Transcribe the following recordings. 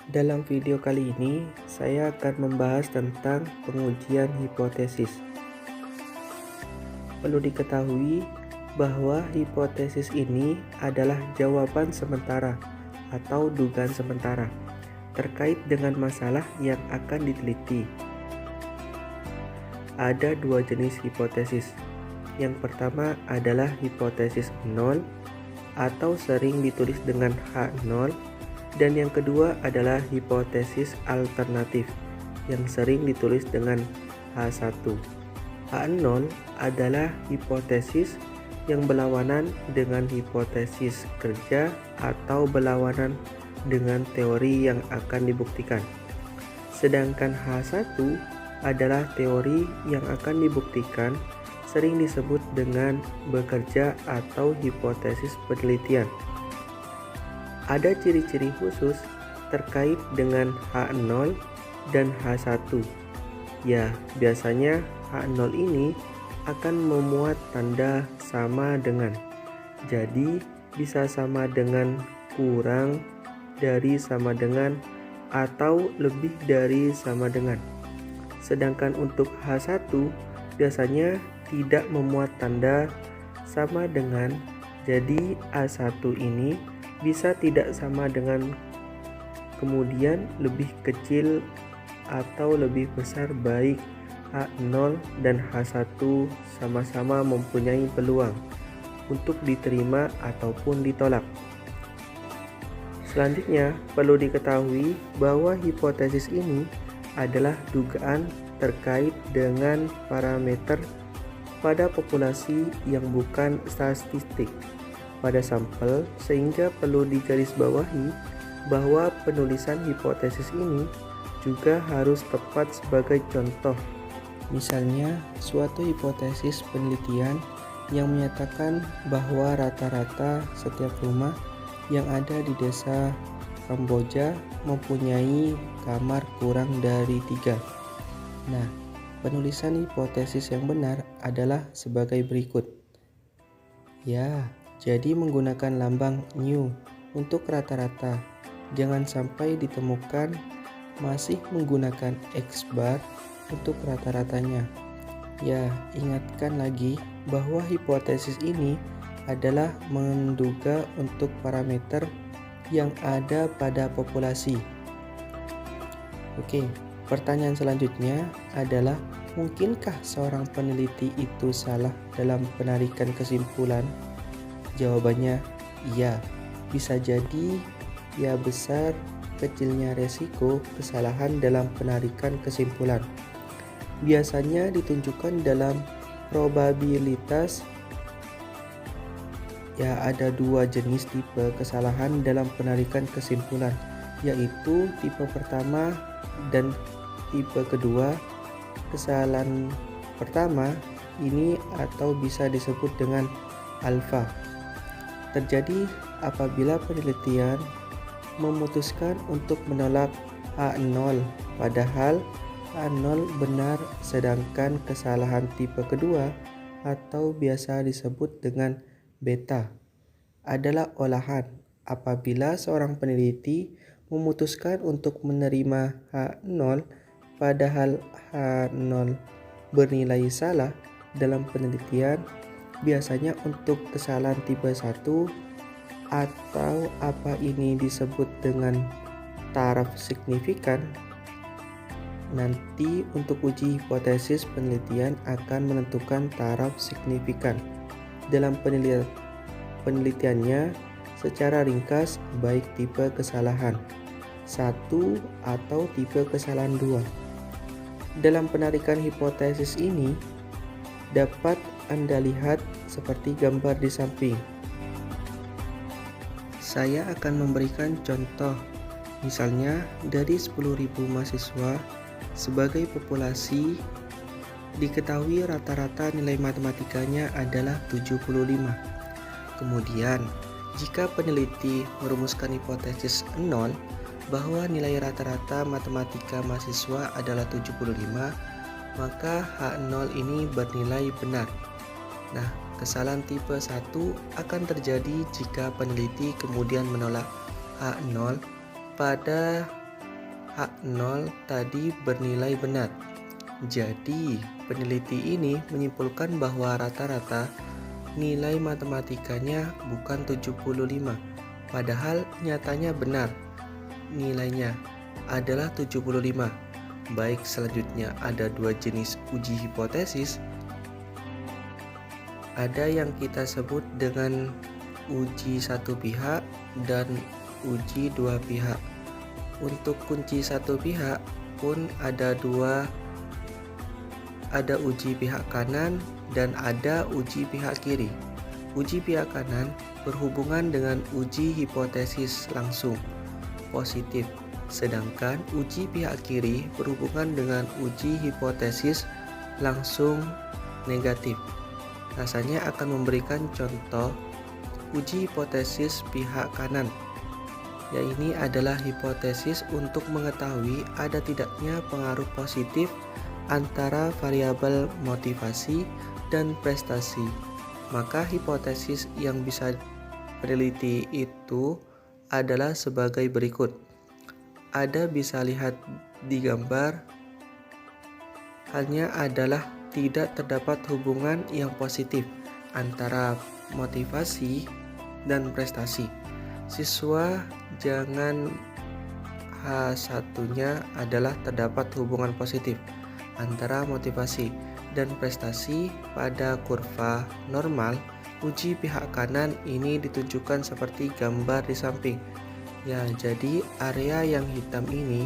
Dalam video kali ini, saya akan membahas tentang pengujian hipotesis. Perlu diketahui bahwa hipotesis ini adalah jawaban sementara atau dugaan sementara terkait dengan masalah yang akan diteliti. Ada dua jenis hipotesis. Yang pertama adalah hipotesis nol atau sering ditulis dengan H0. Dan yang kedua adalah hipotesis alternatif yang sering ditulis dengan H1. H0 adalah hipotesis yang berlawanan dengan hipotesis kerja atau berlawanan dengan teori yang akan dibuktikan. Sedangkan H1 adalah teori yang akan dibuktikan, sering disebut dengan bekerja atau hipotesis penelitian. Ada ciri-ciri khusus terkait dengan H0 dan H1. Ya, biasanya H0 ini akan memuat tanda sama dengan. Jadi, bisa sama dengan, kurang dari sama dengan, atau lebih dari sama dengan. Sedangkan untuk H1 biasanya tidak memuat tanda sama dengan. Jadi, A1 ini bisa tidak sama dengan, kemudian lebih kecil atau lebih besar, baik H0 dan H1 sama-sama mempunyai peluang untuk diterima ataupun ditolak. Selanjutnya, perlu diketahui bahwa hipotesis ini adalah dugaan terkait dengan parameter pada populasi yang bukan statistik pada sampel, sehingga perlu digarisbawahi bahwa penulisan hipotesis ini juga harus tepat sebagai contoh. Misalnya, suatu hipotesis penelitian yang menyatakan bahwa rata-rata setiap rumah yang ada di desa Kamboja mempunyai kamar kurang dari 3. Nah, penulisan hipotesis yang benar adalah sebagai berikut. Ya, jadi menggunakan lambang new untuk rata-rata. Jangan sampai ditemukan masih menggunakan X bar untuk rata-ratanya. Ya, ingatkan lagi bahwa hipotesis ini adalah menduga untuk parameter yang ada pada populasi. Oke, pertanyaan selanjutnya adalah, mungkinkah seorang peneliti itu salah dalam penarikan kesimpulan? Jawabannya iya, bisa jadi ya besar kecilnya resiko kesalahan dalam penarikan kesimpulan. Biasanya ditunjukkan dalam probabilitas. Ya, ada dua jenis tipe kesalahan dalam penarikan kesimpulan, yaitu tipe pertama dan tipe kedua. Kesalahan pertama ini atau bisa disebut dengan alfa terjadi apabila penelitian memutuskan untuk menolak H0 padahal H0 benar, sedangkan kesalahan tipe kedua atau biasa disebut dengan beta adalah olahan apabila seorang peneliti memutuskan untuk menerima H0 padahal H0 bernilai salah dalam penelitian. Biasanya untuk kesalahan tipe 1 atau apa ini disebut dengan taraf signifikan. Nanti untuk uji hipotesis penelitian akan menentukan taraf signifikan dalam penelitiannya secara ringkas, baik tipe kesalahan 1 atau tipe kesalahan 2. Dalam penarikan hipotesis ini dapat Anda lihat seperti gambar di samping. Saya akan memberikan contoh, misalnya dari 10.000 mahasiswa sebagai populasi, diketahui rata-rata nilai matematikanya adalah 75. Kemudian, jika peneliti merumuskan hipotesis 0 bahwa nilai rata-rata matematika mahasiswa adalah 75, maka H0 ini bernilai benar. Nah, kesalahan tipe 1 akan terjadi jika peneliti kemudian menolak H0 pada H0 tadi bernilai benar. Jadi, peneliti ini menyimpulkan bahwa rata-rata nilai matematikanya bukan 75, padahal nyatanya benar. Nilainya adalah 75. Baik, selanjutnya ada dua jenis uji hipotesis. Ada yang kita sebut dengan uji satu pihak dan uji dua pihak. Untuk kunci satu pihak pun ada uji pihak kanan dan ada uji pihak kiri. Uji pihak kanan berhubungan dengan uji hipotesis langsung positif, sedangkan uji pihak kiri berhubungan dengan uji hipotesis langsung negatif. Rasanya akan memberikan contoh uji hipotesis pihak kanan. Ya, ini adalah hipotesis untuk mengetahui ada tidaknya pengaruh positif antara variabel motivasi dan prestasi. Maka hipotesis yang bisa peneliti itu adalah sebagai berikut. Anda bisa lihat di gambar, halnya adalah tidak terdapat hubungan yang positif antara motivasi dan prestasi. Siswa jangan H1-nya adalah terdapat hubungan positif antara motivasi dan prestasi pada kurva normal. Uji pihak kanan ini ditunjukkan seperti gambar di samping. Ya, jadi area yang hitam ini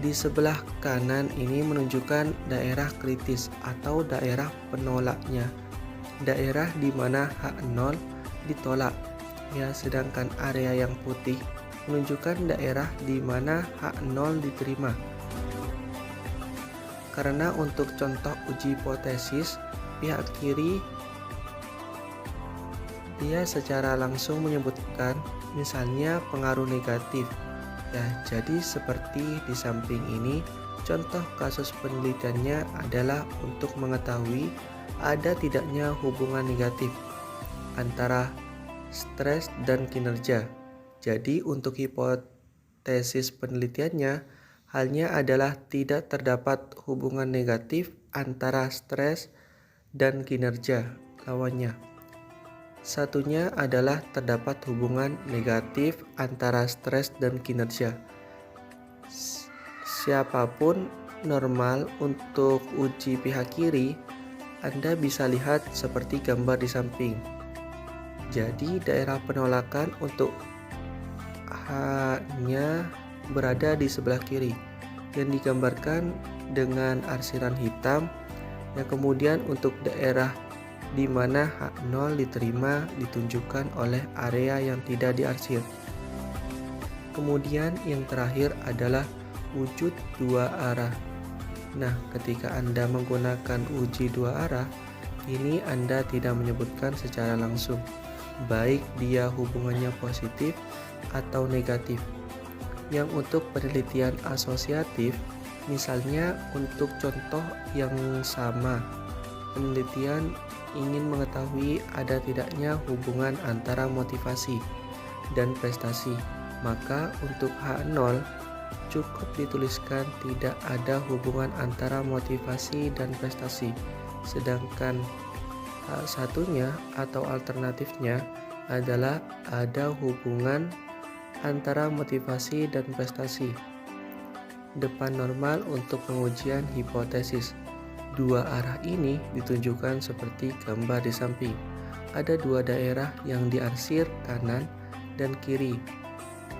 di sebelah kanan ini menunjukkan daerah kritis atau daerah penolaknya, daerah di mana H0 ditolak. Ya, sedangkan area yang putih menunjukkan daerah di mana H0 diterima. Karena untuk contoh uji hipotesis pihak kiri, dia secara langsung menyebutkan misalnya pengaruh negatif. Ya, jadi seperti di samping ini, contoh kasus penelitiannya adalah untuk mengetahui ada tidaknya hubungan negatif antara stres dan kinerja. Jadi untuk hipotesis penelitiannya halnya adalah tidak terdapat hubungan negatif antara stres dan kinerja lawannya. Satunya adalah terdapat hubungan negatif antara stres dan kinerja. Siapapun normal untuk uji pihak kiri, Anda bisa lihat seperti gambar di samping. Jadi daerah penolakan untuk H-nya berada di sebelah kiri yang digambarkan dengan arsiran hitam. Yang kemudian untuk daerah di mana H0 diterima ditunjukkan oleh area yang tidak diarsir. Kemudian yang terakhir adalah wujud dua arah. Nah, ketika Anda menggunakan uji dua arah, ini Anda tidak menyebutkan secara langsung baik dia hubungannya positif atau negatif. Yang untuk penelitian asosiatif, misalnya untuk contoh yang sama, penelitian ingin mengetahui ada tidaknya hubungan antara motivasi dan prestasi, maka untuk H0 cukup dituliskan tidak ada hubungan antara motivasi dan prestasi, sedangkan H1-nya atau alternatifnya adalah ada hubungan antara motivasi dan prestasi. Depan normal untuk pengujian hipotesis. Dua arah ini ditunjukkan seperti gambar di samping. Ada dua daerah yang diarsir kanan dan kiri.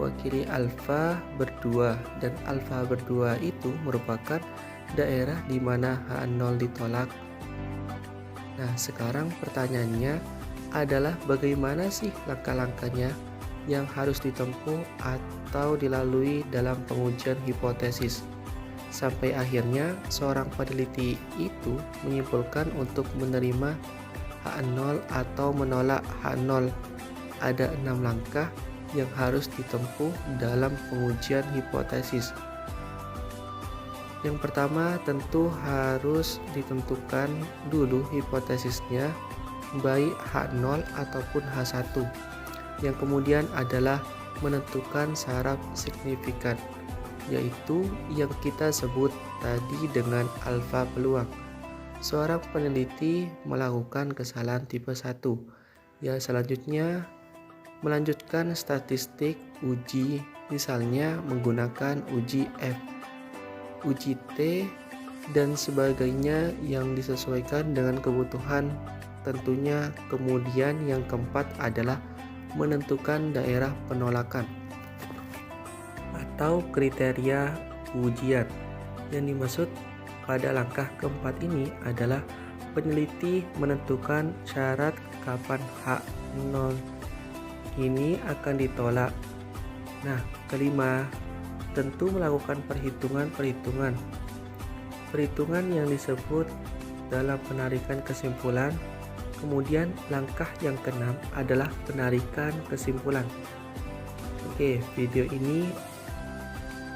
Wakili alfa berdua, dan alfa berdua itu merupakan daerah di mana H0 ditolak. Nah, sekarang pertanyaannya adalah bagaimana sih langkah-langkahnya yang harus ditempuh atau dilalui dalam pengujian hipotesis sampai akhirnya seorang peneliti itu menyimpulkan untuk menerima H0 atau menolak H0. Ada 6 langkah yang harus ditempuh dalam pengujian hipotesis. Yang pertama tentu harus ditentukan dulu hipotesisnya baik H0 ataupun H1. Yang kemudian adalah menentukan syarat signifikan. yaitu yang kita sebut tadi dengan alfa peluang. Seorang peneliti melakukan kesalahan tipe 1 yang selanjutnya melanjutkan statistik uji, misalnya menggunakan uji F, uji T, dan sebagainya yang disesuaikan dengan kebutuhan. Tentunya kemudian yang keempat adalah menentukan daerah penolakan atau kriteria ujian. Yang dimaksud pada langkah keempat ini adalah peneliti menentukan syarat kapan H0 ini akan ditolak. Nah, kelima, tentu melakukan perhitungan yang disebut dalam penarikan kesimpulan. Kemudian langkah yang keenam adalah penarikan kesimpulan. Oke, video ini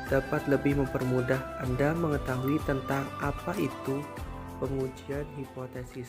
dapat lebih mempermudah Anda mengetahui tentang apa itu pengujian hipotesis.